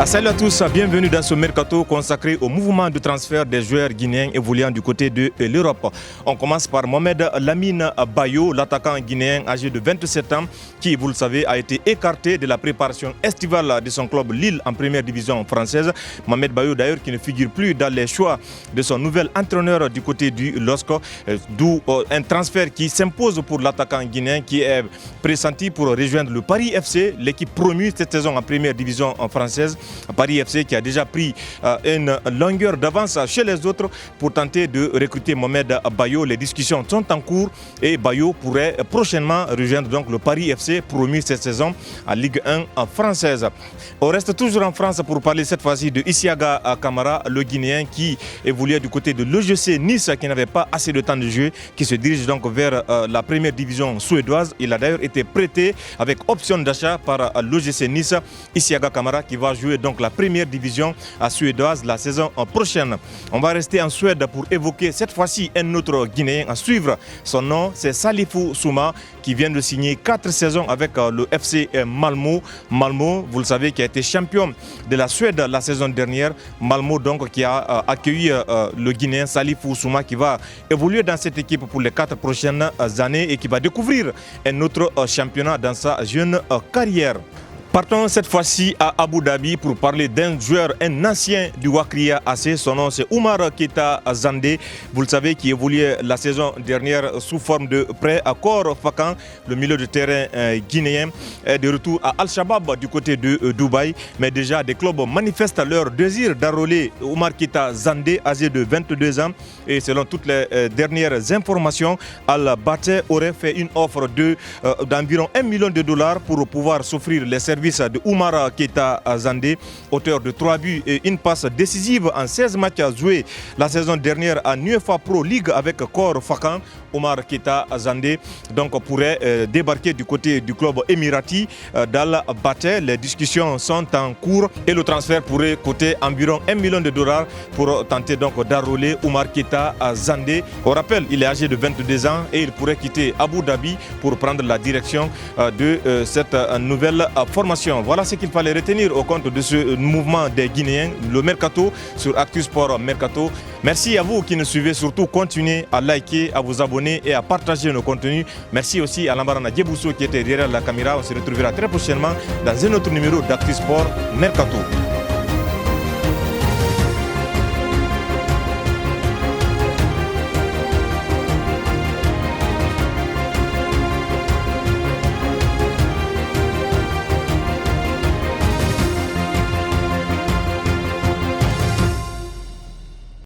Salut à tous, bienvenue dans ce mercato consacré au mouvement de transfert des joueurs guinéens évoluant du côté de l'Europe. On commence par Mohamed Lamine Bayo, l'attaquant guinéen âgé de 27 ans qui, vous le savez, a été écarté de la préparation estivale de son club Lille en première division française. Mohamed Bayo d'ailleurs qui ne figure plus dans les choix de son nouvel entraîneur du côté du LOSC, d'où un transfert qui s'impose pour l'attaquant guinéen qui est pressenti pour rejoindre le Paris FC, l'équipe promue cette saison en première division française. Paris FC qui a déjà pris une longueur d'avance chez les autres pour tenter de recruter Mohamed Bayo. Les discussions sont en cours et Bayo pourrait prochainement rejoindre donc le Paris FC promu cette saison en Ligue 1 française. On reste toujours en France pour parler cette fois-ci de Isiaga Kamara, le Guinéen qui évoluait du côté de l'OGC Nice, qui n'avait pas assez de temps de jeu, qui se dirige donc vers la première division suédoise. Il a d'ailleurs été prêté avec option d'achat par l'OGC Nice. Isiaga Kamara qui va jouer donc la première division suédoise la saison prochaine. On va rester en Suède pour évoquer cette fois-ci un autre Guinéen à suivre. Son nom c'est Salifou Souma qui vient de signer 4 saisons avec le FC Malmö. Malmö, vous le savez, qui a été champion de la Suède la saison dernière. Malmö donc qui a accueilli le Guinéen Salifou Souma qui va évoluer dans cette équipe pour les 4 prochaines années et qui va découvrir un autre championnat dans sa jeune carrière. Partons cette fois-ci à Abu Dhabi pour parler d'un joueur, un ancien du Wakria AC. Son nom c'est Oumar Keita Zandé, vous le savez, qui évoluait la saison dernière sous forme de prêt à Khor Fakkan, le milieu de terrain guinéen, est de retour à Al-Shabaab du côté de Dubaï. Mais déjà des clubs manifestent leur désir d'enrôler Oumar Keita Zandé, âgé de 22 ans. Et selon toutes les dernières informations, Al-Baté aurait fait une offre d'environ $1 million pour pouvoir s'offrir les services de Oumar Keita Zandé, auteur de 3 buts et une passe décisive en 16 matchs joués la saison dernière en UEFA Pro League avec Khor Fakkan. Oumar Keita Zandé donc pourrait débarquer du côté du club émirati d'Al-Baté. Les discussions sont en cours et le transfert pourrait coûter environ $1 million pour tenter donc d'enrôler Oumar Keita Zandé. Au rappel, il est âgé de 22 ans et il pourrait quitter Abu Dhabi pour prendre la direction de cette nouvelle formation. Voilà ce qu'il fallait retenir au compte de ce mouvement des Guinéens, le Mercato sur Actu Sport Mercato. Merci à vous qui nous suivez, surtout continuez à liker, à vous abonner et à partager nos contenus. Merci aussi à Lambarana Djebousso qui était derrière la caméra. On se retrouvera très prochainement dans un autre numéro d'Actu Sport Mercato.